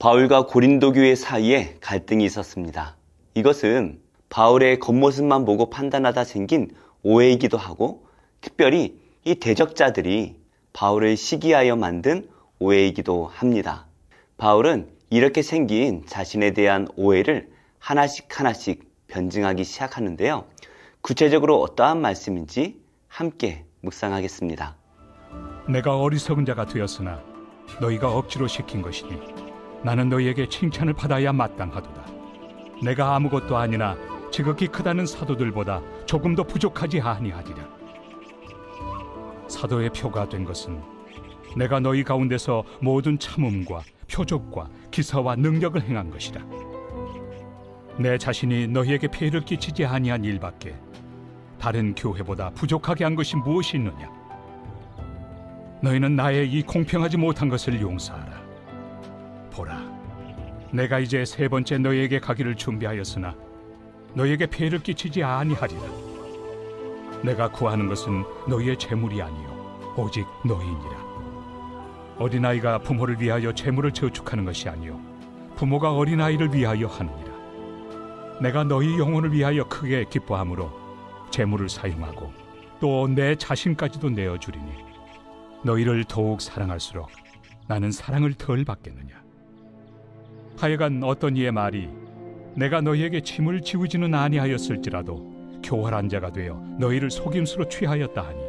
바울과 고린도 교회 사이에 갈등이 있었습니다. 이것은 바울의 겉모습만 보고 판단하다 생긴 오해이기도 하고 특별히 이 대적자들이 바울을 시기하여 만든 오해이기도 합니다. 바울은 이렇게 생긴 자신에 대한 오해를 하나씩 변증하기 시작하는데요. 구체적으로 어떠한 말씀인지 함께 묵상하겠습니다. 내가 어리석은 자가 되었으나 너희가 억지로 시킨 것이니 나는 너희에게 칭찬을 받아야 마땅하도다. 내가 아무것도 아니나 지극히 크다는 사도들보다 조금도 부족하지 아니하리라. 사도의 표가 된 것은 내가 너희 가운데서 모든 참음과 표적과 기사와 능력을 행한 것이라. 내 자신이 너희에게 폐해를 끼치지 아니한 일밖에 다른 교회보다 부족하게 한 것이 무엇이 있느냐? 너희는 나의 이 공평하지 못한 것을 용서하라. 보라, 내가 이제 세 번째 너희에게 가기를 준비하였으나 너희에게 폐해를 끼치지 아니하리라. 내가 구하는 것은 너희의 재물이 아니요 오직 너희니라. 어린아이가 부모를 위하여 재물을 저축하는 것이 아니요 부모가 어린아이를 위하여 하느니라. 내가 너희 영혼을 위하여 크게 기뻐함으로 재물을 사용하고 또 내 자신까지도 내어주리니 너희를 더욱 사랑할수록 나는 사랑을 덜 받겠느냐. 하여간 어떤 이의 말이 내가 너희에게 짐을 지우지는 아니하였을지라도 교활한 자가 되어 너희를 속임수로 취하였다 하니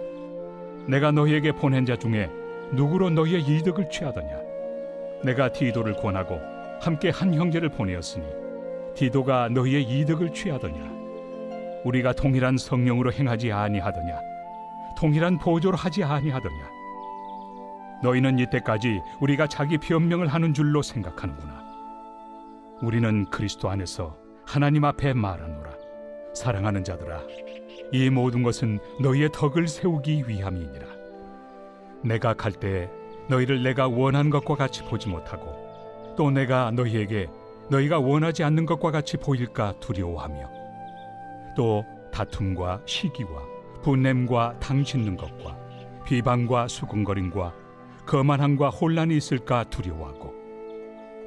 내가 너희에게 보낸 자 중에 누구로 너희의 이득을 취하더냐. 내가 디도를 권하고 함께 한 형제를 보내었으니 디도가 너희의 이득을 취하더냐. 우리가 동일한 성령으로 행하지 아니하더냐. 동일한 보조로 하지 아니하더냐. 너희는 이때까지 우리가 자기 변명을 하는 줄로 생각하는구나. 우리는 그리스도 안에서 하나님 앞에 말하노라. 사랑하는 자들아, 이 모든 것은 너희의 덕을 세우기 위함이니라. 내가 갈 때 너희를 내가 원하는 것과 같이 보지 못하고 또 내가 너희에게 너희가 원하지 않는 것과 같이 보일까 두려워하며 또 다툼과 시기와 분냄과 당짓는 것과 비방과 수군거림과 거만함과 혼란이 있을까 두려워하고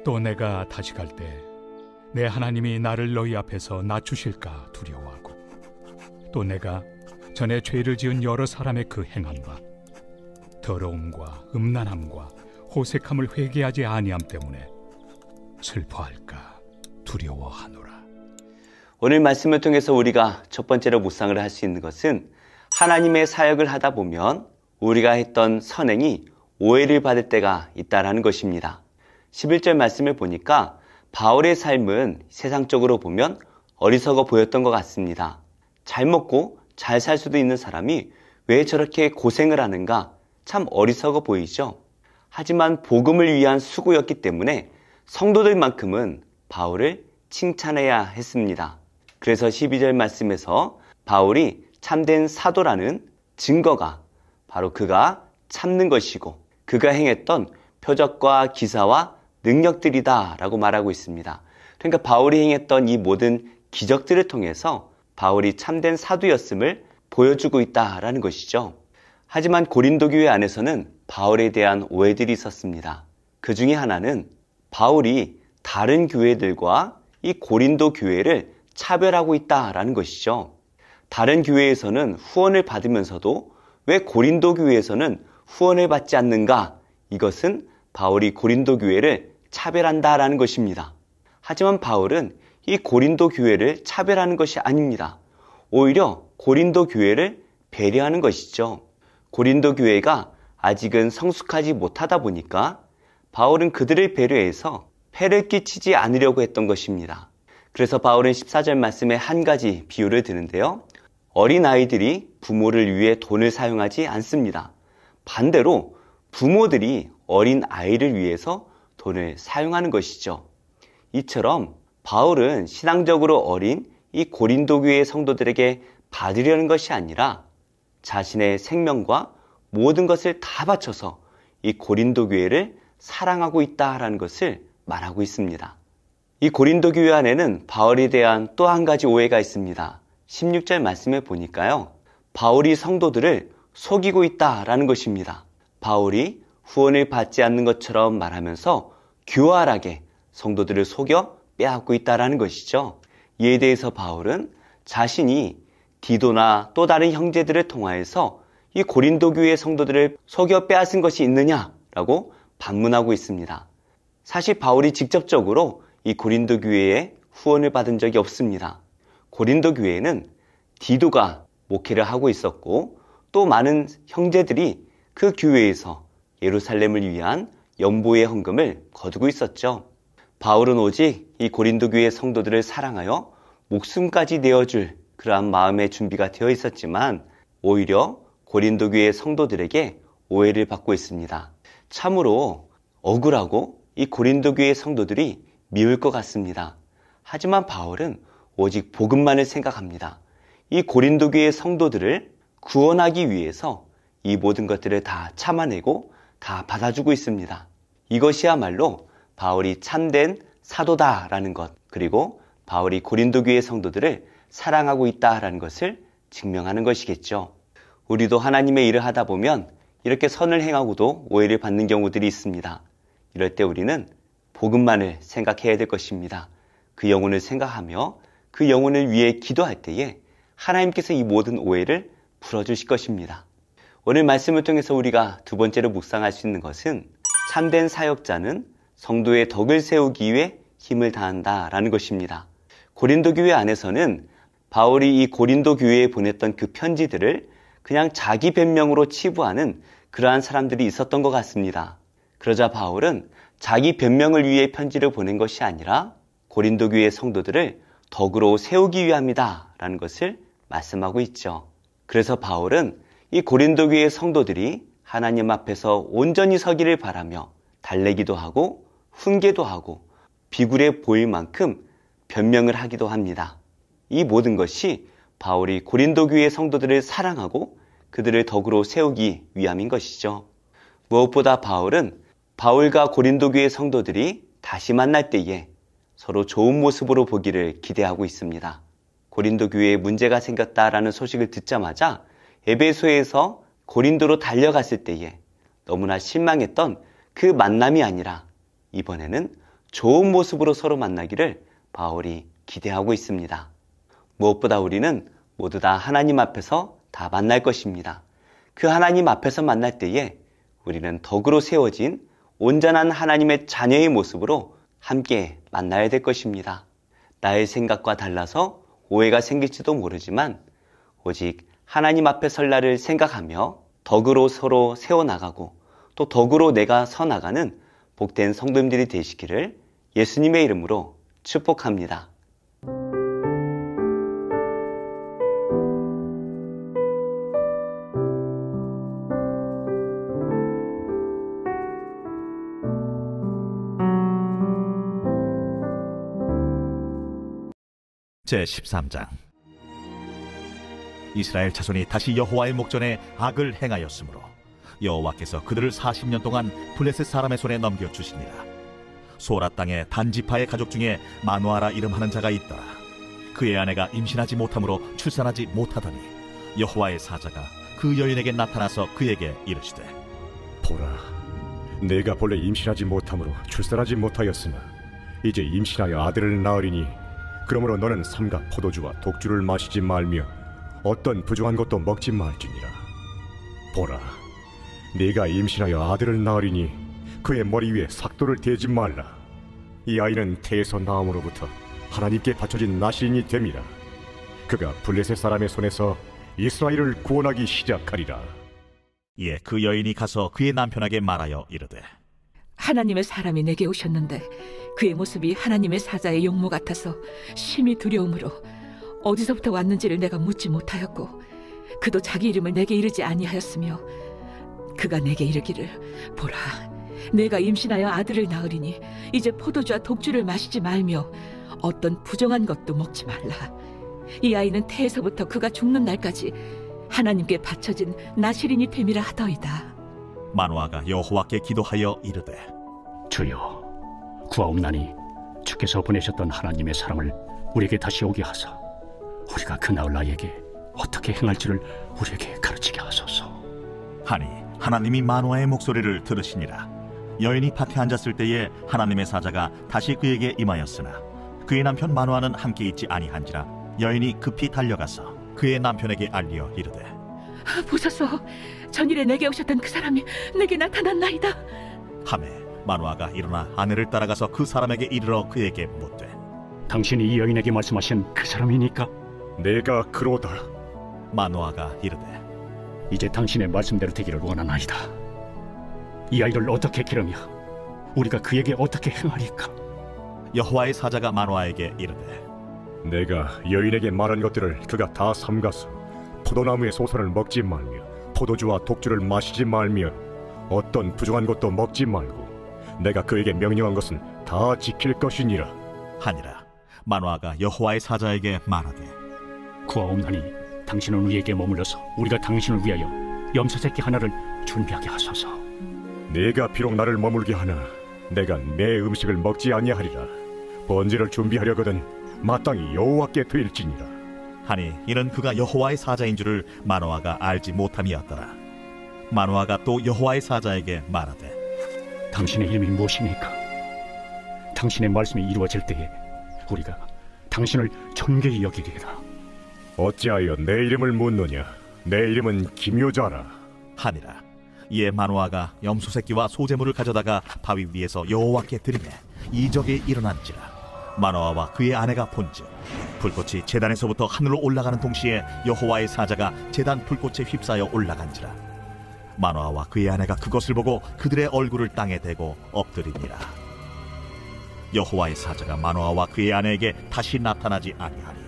또 내가 다시 갈 때 내 하나님이 나를 너희 앞에서 낮추실까 두려워하고 또 내가 전에 죄를 지은 여러 사람의 그 행함과 더러움과 음란함과 호색함을 회개하지 아니함 때문에 슬퍼할까 두려워하노라. 오늘 말씀을 통해서 우리가 첫 번째로 묵상을 할 수 있는 것은 하나님의 사역을 하다 보면 우리가 했던 선행이 오해를 받을 때가 있다는 것입니다. 11절 말씀을 보니까 바울의 삶은 세상적으로 보면 어리석어 보였던 것 같습니다. 잘 먹고 잘 살 수도 있는 사람이 왜 저렇게 고생을 하는가 참 어리석어 보이죠. 하지만 복음을 위한 수고였기 때문에 성도들만큼은 바울을 칭찬해야 했습니다. 그래서 12절 말씀에서 바울이 참된 사도라는 증거가 바로 그가 참는 것이고 그가 행했던 표적과 기사와 능력들이다 라고 말하고 있습니다. 그러니까 바울이 행했던 이 모든 기적들을 통해서 바울이 참된 사도였음을 보여주고 있다라는 것이죠. 하지만 고린도 교회 안에서는 바울에 대한 오해들이 있었습니다. 그 중에 하나는 바울이 다른 교회들과 이 고린도 교회를 차별하고 있다라는 것이죠. 다른 교회에서는 후원을 받으면서도 왜 고린도 교회에서는 후원을 받지 않는가? 이것은 바울이 고린도 교회를 차별한다라는 것입니다. 하지만 바울은 이 고린도 교회를 차별하는 것이 아닙니다. 오히려 고린도 교회를 배려하는 것이죠. 고린도 교회가 아직은 성숙하지 못하다 보니까 바울은 그들을 배려해서 폐를 끼치지 않으려고 했던 것입니다. 그래서 바울은 14절 말씀에 한 가지 비유를 드는데요. 어린아이들이 부모를 위해 돈을 사용하지 않습니다. 반대로 부모들이 어린아이를 위해서 돈을 사용하는 것이죠. 이처럼 바울은 신앙적으로 어린 이 고린도 교회 성도들에게 받으려는 것이 아니라 자신의 생명과 모든 것을 다 바쳐서 이 고린도 교회를 사랑하고 있다라는 것을 말하고 있습니다. 이 고린도 교회 안에는 바울에 대한 또 한 가지 오해가 있습니다. 16절 말씀에 보니까요. 바울이 성도들을 속이고 있다라는 것입니다. 바울이 후원을 받지 않는 것처럼 말하면서 교활하게 성도들을 속여 빼앗고 있다라는 것이죠. 이에 대해서 바울은 자신이 디도나 또 다른 형제들을 통하여서 이 고린도 교회의 성도들을 속여 빼앗은 것이 있느냐라고 반문하고 있습니다. 사실 바울이 직접적으로 이 고린도 교회의 후원을 받은 적이 없습니다. 고린도 교회에는 디도가 목회를 하고 있었고 또 많은 형제들이 그 교회에서 예루살렘을 위한 연보의 헌금을 거두고 있었죠. 바울은 오직 이 고린도 교회 성도들을 사랑하여 목숨까지 내어줄 그러한 마음의 준비가 되어 있었지만 오히려 고린도 교회 성도들에게 오해를 받고 있습니다. 참으로 억울하고 이 고린도 교회 성도들이 미울 것 같습니다. 하지만 바울은 오직 복음만을 생각합니다. 이 고린도 교회 성도들을 구원하기 위해서 이 모든 것들을 다 참아내고 다 받아주고 있습니다. 이것이야말로 바울이 참된 사도다라는 것, 그리고 바울이 고린도 교회 성도들을 사랑하고 있다라는 것을 증명하는 것이겠죠. 우리도 하나님의 일을 하다 보면 이렇게 선을 행하고도 오해를 받는 경우들이 있습니다. 이럴 때 우리는 복음만을 생각해야 될 것입니다. 그 영혼을 생각하며 그 영혼을 위해 기도할 때에 하나님께서 이 모든 오해를 풀어주실 것입니다. 오늘 말씀을 통해서 우리가 두 번째로 묵상할 수 있는 것은 참된 사역자는 성도의 덕을 세우기 위해 힘을 다한다라는 것입니다. 고린도 교회 안에서는 바울이 이 고린도 교회에 보냈던 그 편지들을 그냥 자기 변명으로 치부하는 그러한 사람들이 있었던 것 같습니다. 그러자 바울은 자기 변명을 위해 편지를 보낸 것이 아니라 고린도 교회 성도들을 덕으로 세우기 위함이다 라는 것을 말씀하고 있죠. 그래서 바울은 이 고린도 교회 성도들이 하나님 앞에서 온전히 서기를 바라며 달래기도 하고 훈계도 하고 비굴해 보일 만큼 변명을 하기도 합니다. 이 모든 것이 바울이 고린도 교회 성도들을 사랑하고 그들을 덕으로 세우기 위함인 것이죠. 무엇보다 바울은 바울과 고린도 교회 성도들이 다시 만날 때에 서로 좋은 모습으로 보기를 기대하고 있습니다. 고린도 교회에 문제가 생겼다라는 소식을 듣자마자 에베소에서 고린도로 달려갔을 때에 너무나 실망했던 그 만남이 아니라 이번에는 좋은 모습으로 서로 만나기를 바울이 기대하고 있습니다. 무엇보다 우리는 모두 다 하나님 앞에서 다 만날 것입니다. 그 하나님 앞에서 만날 때에 우리는 덕으로 세워진 온전한 하나님의 자녀의 모습으로 함께 만나야 될 것입니다. 나의 생각과 달라서 오해가 생길지도 모르지만 오직 하나님 앞에 설 날을 생각하며 덕으로 서로 세워나가고 또 덕으로 내가 서나가는 복된 성도님들이 되시기를 예수님의 이름으로 축복합니다. 제13장. 이스라엘 자손이 다시 여호와의 목전에 악을 행하였으므로 여호와께서 그들을 40년 동안 블레셋 사람의 손에 넘겨주시니라. 소라 땅의 단지파의 가족 중에 마누아라 이름하는 자가 있더라. 그의 아내가 임신하지 못함으로 출산하지 못하더니 여호와의 사자가 그 여인에게 나타나서 그에게 이르시되, 보라, 내가 본래 임신하지 못함으로 출산하지 못하였으나 이제 임신하여 아들을 낳으리니 그러므로 너는 삼가 포도주와 독주를 마시지 말며 어떤 부정한 것도 먹지 말지니라. 보라, 네가 임신하여 아들을 낳으리니 그의 머리 위에 삭도를 대지 말라. 이 아이는 태에서 나옴으로부터 하나님께 바쳐진 나실인이 됨이라. 그가 블레셋 사람의 손에서 이스라엘을 구원하기 시작하리라. 이에 그 여인이 가서 그의 남편에게 말하여 이르되, 하나님의 사람이 내게 오셨는데 그의 모습이 하나님의 사자의 용모 같아서 심히 두려움으로 어디서부터 왔는지를 내가 묻지 못하였고 그도 자기 이름을 내게 이르지 아니하였으며 그가 내게 이르기를, 보라, 내가 임신하여 아들을 낳으리니 이제 포도주와 독주를 마시지 말며 어떤 부정한 것도 먹지 말라. 이 아이는 태에서부터 그가 죽는 날까지 하나님께 바쳐진 나실인이 됨이라 하더이다. 마누아가 여호와께 기도하여 이르되, 주여, 구하옵나니 주께서 보내셨던 하나님의 사람을 우리에게 다시 오게 하사 우리가 그 나을 나에게 어떻게 행할지를 우리에게 가르치게 하소서. 하니 하나님이 마누아의 목소리를 들으시니라. 여인이 밭에 앉았을 때에 하나님의 사자가 다시 그에게 임하였으나 그의 남편 마노아는 함께 있지 아니한지라 여인이 급히 달려가서 그의 남편에게 알리어 이르되 보소서, 전일에 내게 오셨던 그 사람이 내게 나타났나이다. 하매 마노아가 일어나 아내를 따라가서 그 사람에게 이르러 그에게 묻되 당신이 이 여인에게 말씀하신 그 사람이니까? 내가 그로다. 마노아가 이르되 이제 당신의 말씀대로 되기를 원하나이다. 이 아이를 어떻게 기르며 우리가 그에게 어떻게 행하리까? 여호와의 사자가 마노아에게 이르되 내가 여인에게 말한 것들을 그가 다 삼가서 포도나무의 소선을 먹지 말며 포도주와 독주를 마시지 말며 어떤 부정한 것도 먹지 말고 내가 그에게 명령한 것은 다 지킬 것이니라 하니라. 마노아가 여호와의 사자에게 말하되 구하옵나니 당신은 우리에게 머물러서 우리가 당신을 위하여 염소새끼 하나를 준비하게 하소서. 네가 비록 나를 머물게 하나 내가 내 음식을 먹지 아니하리라. 번제를 준비하려거든 마땅히 여호와께 드릴지니라 하니 이는 그가 여호와의 사자인 줄을 마노아가 알지 못함이었더라. 마노아가 또 여호와의 사자에게 말하되 당신의 이름이 무엇입니까? 당신의 말씀이 이루어질 때에 우리가 당신을 존귀히 여기리이다. 어찌하여 내 이름을 묻느냐? 내 이름은 기묘자라 하니라. 이에 마노아가 염소 새끼와 소제물을 가져다가 바위 위에서 여호와께 드리매 이적이 일어난지라. 마노아와 그의 아내가 본즉 불꽃이 제단에서부터 하늘로 올라가는 동시에 여호와의 사자가 제단 불꽃에 휩싸여 올라간지라. 마노아와 그의 아내가 그것을 보고 그들의 얼굴을 땅에 대고 엎드리니라. 여호와의 사자가 마노아와 그의 아내에게 다시 나타나지 아니하니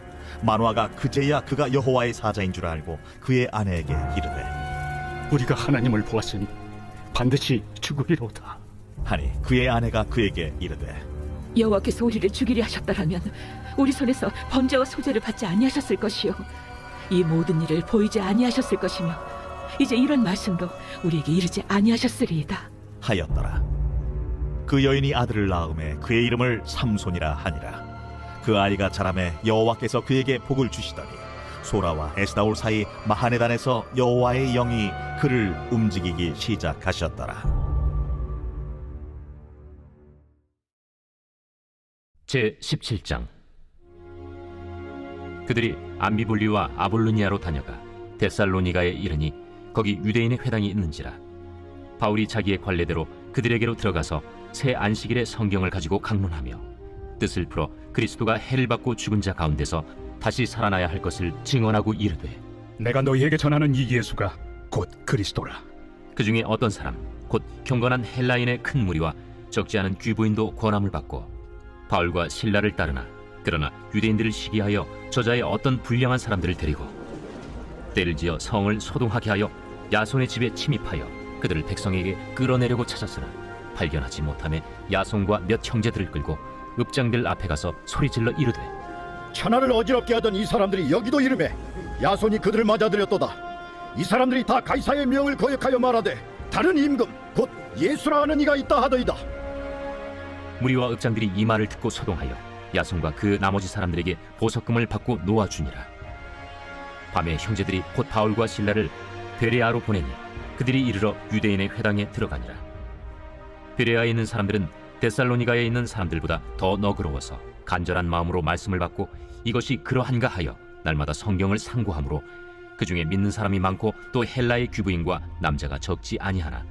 마노아가 그제야 그가 여호와의 사자인 줄 알고 그의 아내에게 이르되 우리가 하나님을 보았으니 반드시 죽으리로다 하니 그의 아내가 그에게 이르되 여호와께서 우리를 죽이려 하셨다라면 우리 손에서 번제와 소제를 받지 아니하셨을 것이요 이 모든 일을 보이지 아니하셨을 것이며 이제 이런 말씀도 우리에게 이르지 아니하셨으리이다 하였더라. 그 여인이 아들을 낳음에 그의 이름을 삼손이라 하니라. 그 아이가 자라매 여호와께서 그에게 복을 주시더니 소라와 에스다올 사이 마하네단에서 여호와의 영이 그를 움직이기 시작하셨더라. 제17장. 그들이 암비볼리와 아볼로니아로 다녀가 데살로니가에 이르니 거기 유대인의 회당이 있는지라. 바울이 자기의 관례대로 그들에게로 들어가서 새 안식일에 성경을 가지고 강론하며 뜻을 풀어 그리스도가 해를 받고 죽은 자 가운데서 다시 살아나야 할 것을 증언하고 이르되 내가 너희에게 전하는 이 예수가 곧 그리스도라. 그 중에 어떤 사람 곧 경건한 헬라인의 큰 무리와 적지 않은 귀부인도 권함을 받고 바울과 실라를 따르나 그러나 유대인들을 시기하여 저자의 어떤 불량한 사람들을 데리고 때를 지어 성을 소동하게 하여 야손의 집에 침입하여 그들을 백성에게 끌어내려고 찾았으나 발견하지 못하며 야손과 몇 형제들을 끌고 읍장들 앞에 가서 소리질러 이르되 천하를 어지럽게 하던 이 사람들이 여기도 이름에 야손이 그들을 맞아들였도다. 이 사람들이 다 가이사의 명을 거역하여 말하되 다른 임금 곧 예수라 하는 이가 있다 하더이다. 무리와 읍장들이 이 말을 듣고 소동하여 야손과 그 나머지 사람들에게 보석금을 받고 놓아주니라. 밤에 형제들이 곧 바울과 실라를 베레아로 보내니 그들이 이르러 유대인의 회당에 들어가니라. 베레아에 있는 사람들은 데살로니가에 있는 사람들보다 더 너그러워서 간절한 마음으로 말씀을 받고 이것이 그러한가 하여 날마다 성경을 상고하므로 그 중에 믿는 사람이 많고 또 헬라의 귀부인과 남자가 적지 아니하나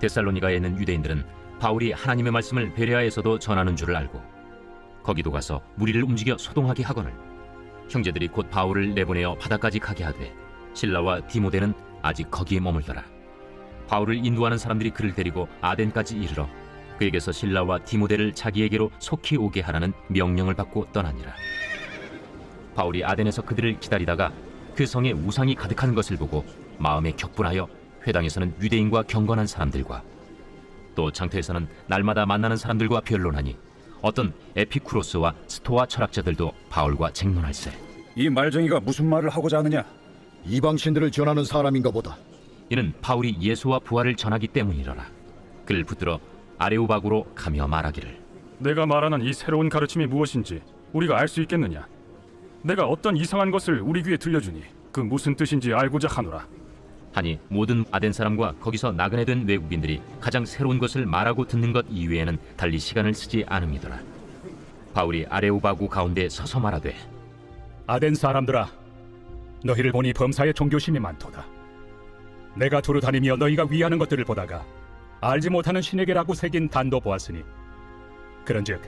데살로니가에 있는 유대인들은 바울이 하나님의 말씀을 베레아에서도 전하는 줄을 알고 거기도 가서 무리를 움직여 소동하게 하거늘 형제들이 곧 바울을 내보내어 바다까지 가게 하되 실라와 디모데는 아직 거기에 머물더라. 바울을 인도하는 사람들이 그를 데리고 아덴까지 이르러 그에게서 실라와 디모데를 자기에게로 속히 오게 하라는 명령을 받고 떠나니라. 바울이 아덴에서 그들을 기다리다가 그 성에 우상이 가득한 것을 보고 마음에 격분하여 회당에서는 유대인과 경건한 사람들과 또 장터에서는 날마다 만나는 사람들과 변론하니 어떤 에피쿠로스와 스토아 철학자들도 바울과 쟁론할세. 이 말쟁이가 무슨 말을 하고자 하느냐? 이방신들을 전하는 사람인가 보다. 이는 바울이 예수와 부활을 전하기 때문이로라. 그를 붙들어 아레오바구로 가며 말하기를 내가 말하는 이 새로운 가르침이 무엇인지 우리가 알 수 있겠느냐? 내가 어떤 이상한 것을 우리 귀에 들려주니 그 무슨 뜻인지 알고자 하노라. 하니 모든 아덴 사람과 거기서 나그네 된 외국인들이 가장 새로운 것을 말하고 듣는 것 이외에는 달리 시간을 쓰지 않음이더라. 바울이 아레오바구 가운데 서서 말하되, 아덴 사람들아, 너희를 보니 범사에 종교심이 많도다. 내가 두루 다니며 너희가 위하는 것들을 보다가 알지 못하는 신에게라고 새긴 단도 보았으니, 그런즉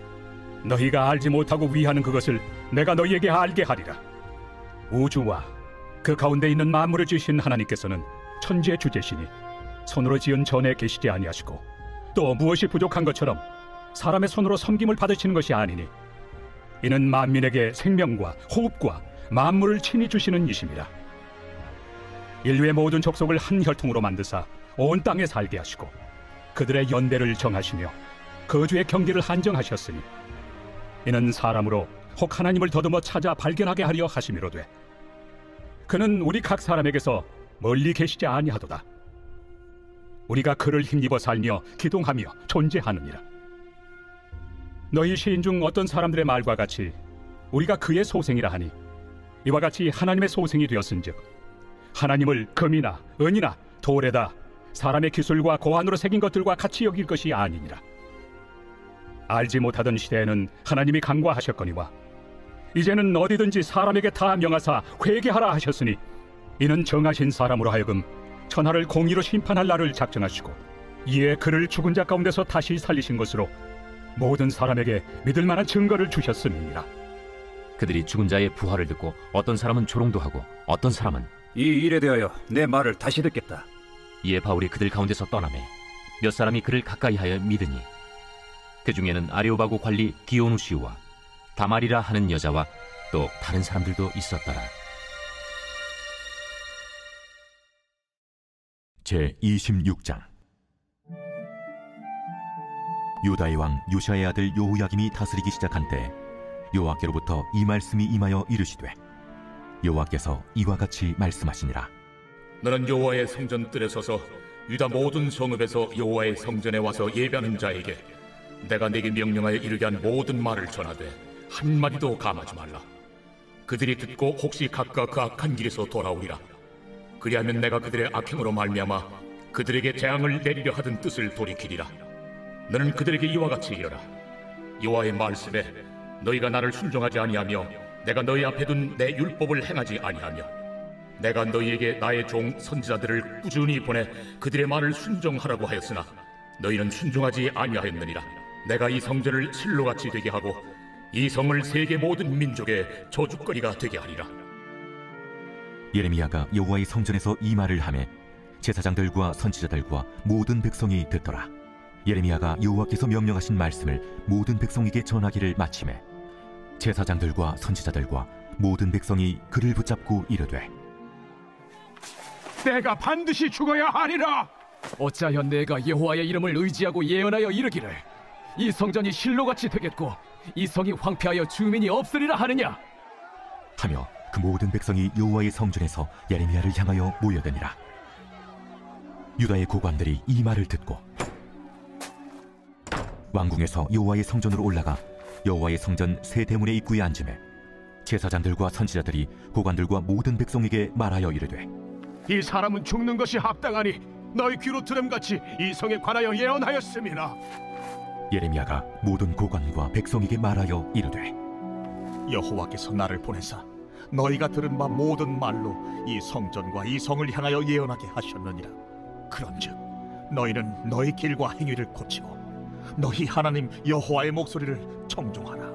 너희가 알지 못하고 위하는 그것을 내가 너희에게 알게 하리라. 우주와 그 가운데 있는 만물을 지으신 하나님께서는 천지의 주제시니 손으로 지은 전에 계시지 아니하시고, 또 무엇이 부족한 것처럼 사람의 손으로 섬김을 받으시는 것이 아니니, 이는 만민에게 생명과 호흡과 만물을 친히 주시는 이심이라. 인류의 모든 족속을 한 혈통으로 만드사 온 땅에 살게 하시고, 그들의 연대를 정하시며 거주의 경계를 한정하셨으니, 이는 사람으로 혹 하나님을 더듬어 찾아 발견하게 하려 하심이로되, 그는 우리 각 사람에게서 멀리 계시지 아니하도다. 우리가 그를 힘입어 살며 기동하며 존재하느니라. 너희 시인 중 어떤 사람들의 말과 같이 우리가 그의 소생이라 하니, 이와 같이 하나님의 소생이 되었은즉 하나님을 금이나 은이나 돌에다 사람의 기술과 고안으로 새긴 것들과 같이 여길 것이 아니니라. 알지 못하던 시대에는 하나님이 간과하셨거니와 이제는 어디든지 사람에게 다 명하사 회개하라 하셨으니, 이는 정하신 사람으로 하여금 천하를 공의로 심판할 날을 작정하시고, 이에 그를 죽은 자 가운데서 다시 살리신 것으로 모든 사람에게 믿을 만한 증거를 주셨음이니라. 그들이 죽은 자의 부활을 듣고 어떤 사람은 조롱도 하고 어떤 사람은 이 일에 대하여 내 말을 다시 듣겠다. 이에 바울이 그들 가운데서 떠나매 몇 사람이 그를 가까이하여 믿으니, 그 중에는 아레오바고 관리 디오누시우와 다말이라 하는 여자와 또 다른 사람들도 있었더라. 제26장. 유다의 왕 요시아의 아들 요호야김이 다스리기 시작한 때 여호와께로부터 이 말씀이 임하여 이르시되, 여호와께서 이와 같이 말씀하시니라. 너는 여호와의 성전 뜰에 서서 유다 모든 성읍에서 여호와의 성전에 와서 예배하는 자에게 내가 네게 명령하여 이르게 한 모든 말을 전하되 한마디도 감하지 말라. 그들이 듣고 혹시 각각 그 악한 길에서 돌아오리라. 그리하면 내가 그들의 악행으로 말미암아 그들에게 재앙을 내리려 하던 뜻을 돌이키리라. 너는 그들에게 이와 같이 이르라. 여호와의 말씀에 너희가 나를 순종하지 아니하며 내가 너희 앞에 둔 내 율법을 행하지 아니하며 내가 너희에게 나의 종 선지자들을 꾸준히 보내 그들의 말을 순종하라고 하였으나 너희는 순종하지 아니하였느니라. 내가 이 성전을 실로같이 되게 하고 이 성을 세계 모든 민족의 저주거리가 되게 하리라. 예레미야가 여호와의 성전에서 이 말을 하매 제사장들과 선지자들과 모든 백성이 듣더라. 예레미야가 여호와께서 명령하신 말씀을 모든 백성에게 전하기를 마치매 제사장들과 선지자들과 모든 백성이 그를 붙잡고 이르되, 내가 반드시 죽어야 하리라. 어찌하여 내가 여호와의 이름을 의지하고 예언하여 이르기를 이 성전이 실로같이 되겠고 이 성이 황폐하여 주민이 없으리라 하느냐 하며 그 모든 백성이 여호와의 성전에서 예레미야를 향하여 모여드니라. 유다의 고관들이 이 말을 듣고 왕궁에서 여호와의 성전으로 올라가 여호와의 성전 세 대문의 입구에 앉으매 제사장들과 선지자들이 고관들과 모든 백성에게 말하여 이르되, 이 사람은 죽는 것이 합당하니 너희 귀로 들음같이 이 성에 관하여 예언하였음이라. 예레미야가 모든 고관과 백성에게 말하여 이르되, 여호와께서 나를 보내사 너희가 들은 바 모든 말로 이 성전과 이 성을 향하여 예언하게 하셨느니라. 그런즉 너희는 너희 길과 행위를 고치고 너희 하나님 여호와의 목소리를 청종하라.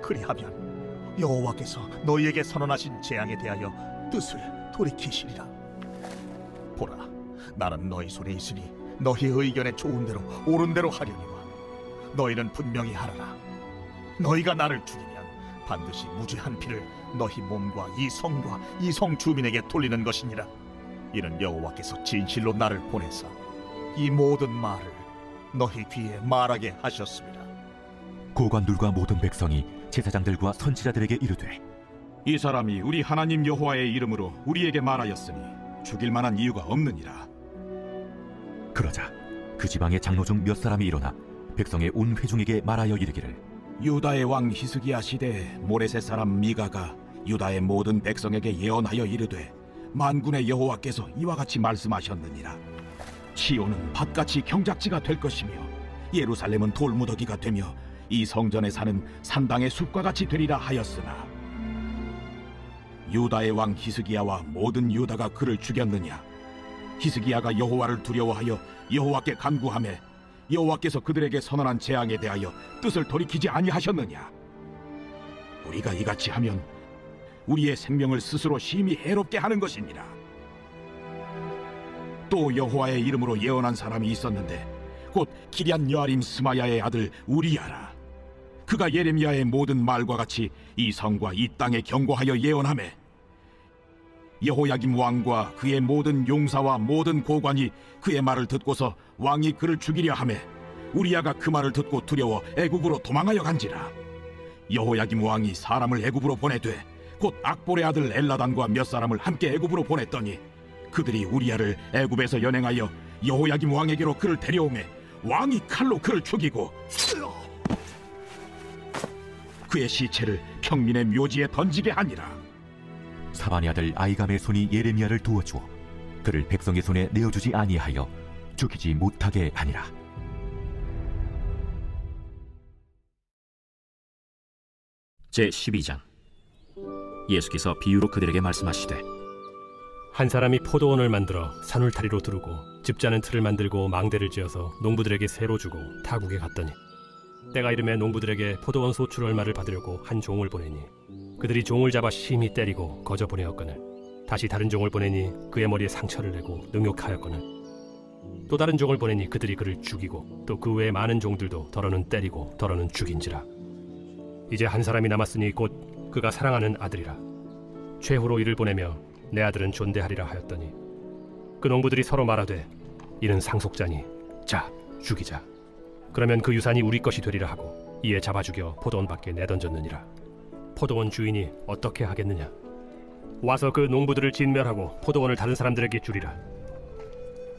그리하면 여호와께서 너희에게 선언하신 재앙에 대하여 뜻을 돌이키시리라. 보라, 나는 너희 손에 있으니 너희 의견에 좋은 대로 옳은 대로 하려니와 너희는 분명히 하라라. 너희가 나를 죽이면 반드시 무죄한 피를 너희 몸과 이 성과 이 성 주민에게 돌리는 것이니라. 이는 여호와께서 진실로 나를 보내사 이 모든 말을 너희 귀에 말하게 하셨습니다. 고관들과 모든 백성이 제사장들과 선지자들에게 이르되, 이 사람이 우리 하나님 여호와의 이름으로 우리에게 말하였으니 죽일 만한 이유가 없느니라. 그러자 그 지방의 장로 중 몇 사람이 일어나 백성의 온 회중에게 말하여 이르기를, 유다의 왕 히스기야 시대에 모레셋 사람 미가가 유다의 모든 백성에게 예언하여 이르되, 만군의 여호와께서 이와 같이 말씀하셨느니라. 시온은 밭같이 경작지가 될 것이며 예루살렘은 돌무더기가 되며 이 성전에 사는 산당의 숲과 같이 되리라 하였으나 유다의 왕 히스기야와 모든 유다가 그를 죽였느냐? 히스기야가 여호와를 두려워하여 여호와께 간구하매 여호와께서 그들에게 선언한 재앙에 대하여 뜻을 돌이키지 아니하셨느냐? 우리가 이같이 하면 우리의 생명을 스스로 심히 해롭게 하는 것이니라. 또 여호와의 이름으로 예언한 사람이 있었는데 곧 기럇 여아림 스마야의 아들 우리야라. 그가 예레미야의 모든 말과 같이 이 성과 이 땅에 경고하여 예언하매 여호야김 왕과 그의 모든 용사와 모든 고관이 그의 말을 듣고서 왕이 그를 죽이려 하매 우리야가 그 말을 듣고 두려워 애굽으로 도망하여 간지라. 여호야김 왕이 사람을 애굽으로 보내되 곧 악볼의 아들 엘라단과 몇 사람을 함께 애굽으로 보냈더니 그들이 우리야를 애굽에서 연행하여 여호야김 왕에게로 그를 데려오매 왕이 칼로 그를 죽이고 그의 시체를 평민의 묘지에 던지게 하니라. 사반의 아들 아이감의 손이 예레미야를 도와주어 그를 백성의 손에 내어주지 아니하여 죽이지 못하게 하니라. 제12장. 예수께서 비유로 그들에게 말씀하시되 한 사람이 포도원을 만들어 산울타리로 두르고 즙자는 틀을 만들고 망대를 지어서 농부들에게 새로 주고 타국에 갔더니 때가 이르매 농부들에게 포도원 소출 얼마를 받으려고 한 종을 보내니 그들이 종을 잡아 심히 때리고 거저 보내었거늘 다시 다른 종을 보내니 그의 머리에 상처를 내고 능욕하였거늘 또 다른 종을 보내니 그들이 그를 죽이고 또 그 외에 많은 종들도 더러는 때리고 더러는 죽인지라. 이제 한 사람이 남았으니 곧 그가 사랑하는 아들이라. 최후로 이를 보내며 내 아들은 존대하리라 하였더니 그 농부들이 서로 말하되 이는 상속자니 자 죽이자. 그러면 그 유산이 우리 것이 되리라 하고 이에 잡아 죽여 포도원 밖에 내던졌느니라. 포도원 주인이 어떻게 하겠느냐? 와서 그 농부들을 진멸하고 포도원을 다른 사람들에게 주리라.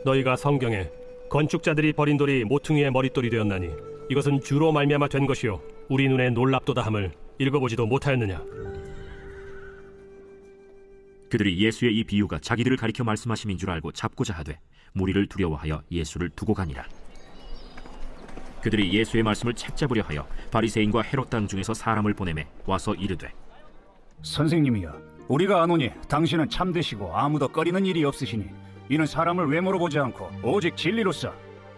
너희가 성경에 건축자들이 버린 돌이 모퉁이의 머릿돌이 되었나니 이것은 주로 말미암아 된 것이요 우리 눈에 놀랍도다 함을 읽어보지도 못하였느냐? 그들이 예수의 이 비유가 자기들을 가리켜 말씀하심인 줄 알고 잡고자 하되 무리를 두려워하여 예수를 두고 가니라. 그들이 예수의 말씀을 책잡으려 하여 바리새인과 헤롯 당 중에서 사람을 보내매 와서 이르되 선생님이여, 우리가 아노니 당신은 참되시고 아무도 꺼리는 일이 없으시니 이는 사람을 외모로 보지 않고 오직 진리로서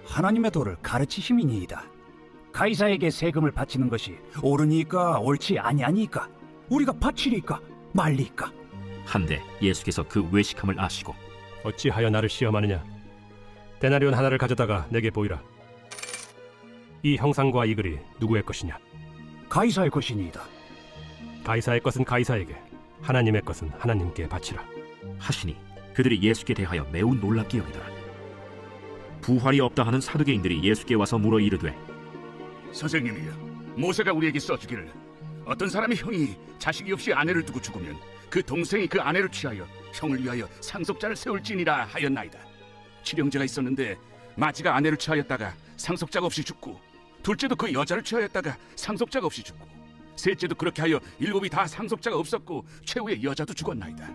하나님의 도를 가르치심이니이다. 가이사에게 세금을 바치는 것이 옳으니까 옳지 아니하니까 우리가 바치리까 말리까 한데 예수께서 그 외식함을 아시고 어찌하여 나를 시험하느냐? 데나리온 하나를 가져다가 내게 보이라. 이 형상과 이 글이 누구의 것이냐? 가이사의 것이니이다. 가이사의 것은 가이사에게, 하나님의 것은 하나님께 바치라 하시니 그들이 예수께 대하여 매우 놀랍게 여기더라. 부활이 없다 하는 사두개인들이 예수께 와서 물어 이르되 선생님이여, 모세가 우리에게 써주기를 어떤 사람의 형이 자식이 없이 아내를 두고 죽으면 그 동생이 그 아내를 취하여 형을 위하여 상속자를 세울지니라 하였나이다. 칠형제가 있었는데 마지가 아내를 취하였다가 상속자가 없이 죽고 둘째도 그 여자를 취하였다가 상속자가 없이 죽고 셋째도 그렇게 하여 일곱이 다 상속자가 없었고 최후의 여자도 죽었나이다.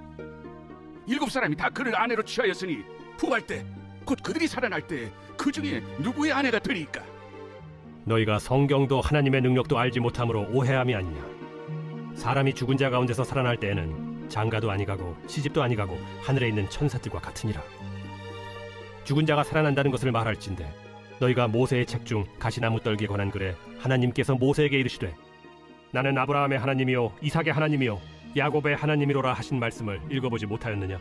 일곱 사람이 다 그를 아내로 취하였으니 부활 때 곧 그들이 살아날 때 그 중에 누구의 아내가 되리까? 너희가 성경도 하나님의 능력도 알지 못함으로 오해함이 아니냐? 사람이 죽은 자 가운데서 살아날 때에는 장가도 아니가고 시집도 아니가고 하늘에 있는 천사들과 같으니라. 죽은 자가 살아난다는 것을 말할진대 너희가 모세의 책 중 가시나무 떨기에 관한 글에 하나님께서 모세에게 이르시되 나는 아브라함의 하나님이요 이삭의 하나님이요 야곱의 하나님이로라 하신 말씀을 읽어보지 못하였느냐?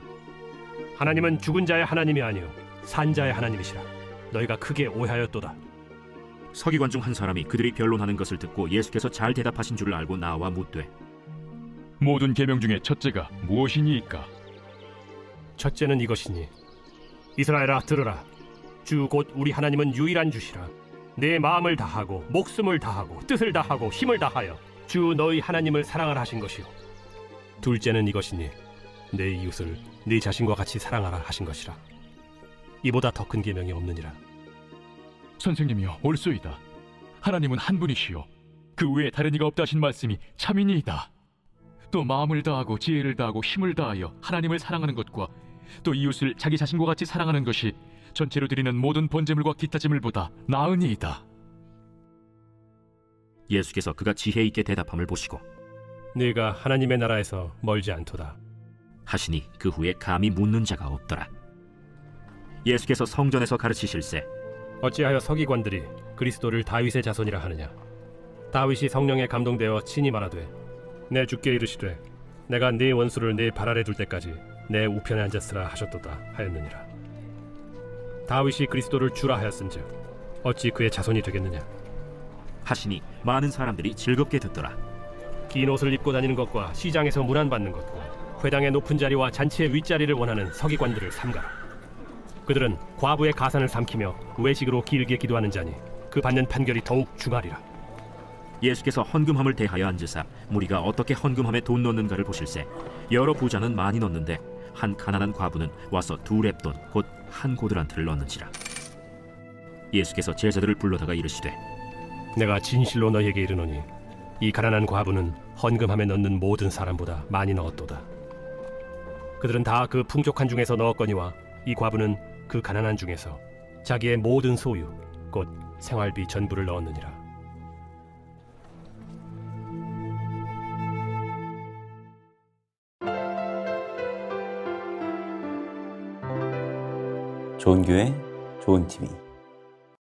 하나님은 죽은 자의 하나님이 아니요 산 자의 하나님이시라. 너희가 크게 오해하였도다. 서기관 중 한 사람이 그들이 변론하는 것을 듣고 예수께서 잘 대답하신 줄을 알고 나와 묻되 모든 계명 중에 첫째가 무엇이니이까? 첫째는 이것이니 이스라엘아 들으라. 주 곧 우리 하나님은 유일한 주시라. 내 마음을 다하고 목숨을 다하고 뜻을 다하고 힘을 다하여 주 너희 하나님을 사랑하라 하신 것이요. 둘째는 이것이니 내 이웃을 네 자신과 같이 사랑하라 하신 것이라. 이보다 더 큰 계명이 없느니라. 선생님이여 옳소이다. 하나님은 한 분이시요 그 외에 다른 이가 없다 하신 말씀이 참이니이다. 또 마음을 다하고 지혜를 다하고 힘을 다하여 하나님을 사랑하는 것과 또 이웃을 자기 자신과 같이 사랑하는 것이 전체로 드리는 모든 번제물과 기타 제물보다 나으니이다. 예수께서 그가 지혜 있게 대답함을 보시고 네가 하나님의 나라에서 멀지 않도다 하시니 그 후에 감히 묻는 자가 없더라. 예수께서 성전에서 가르치실세 어찌하여 서기관들이 그리스도를 다윗의 자손이라 하느냐. 다윗이 성령에 감동되어 친히 말하되 내 주께 이르시되 내가 네 원수를 네 발 아래 둘 때까지 내 우편에 앉았으라 하셨도다 하였느니라. 다윗이 그리스도를 주라 하였은즉 어찌 그의 자손이 되겠느냐 하시니 많은 사람들이 즐겁게 듣더라. 긴 옷을 입고 다니는 것과 시장에서 문안받는 것과 회당의 높은 자리와 잔치의 윗자리를 원하는 서기관들을 삼가라. 그들은 과부의 가산을 삼키며 외식으로 길게 기도하는 자니 그 받는 판결이 더욱 중하리라. 예수께서 헌금함을 대하여 앉으사 무리가 어떻게 헌금함에 돈 넣는가를 보실세 여러 부자는 많이 넣는데 한 가난한 과부는 와서 2렙돈 곧 한 고드란트를 넣는지라. 예수께서 제자들을 불러다가 이르시되 내가 진실로 너희에게 이르노니 이 가난한 과부는 헌금함에 넣는 모든 사람보다 많이 넣었도다. 그들은 다 그 풍족한 중에서 넣었거니와 이 과부는 그 가난한 중에서 자기의 모든 소유 곧 생활비 전부를 넣었느니라. 좋은 교회, 좋은 TV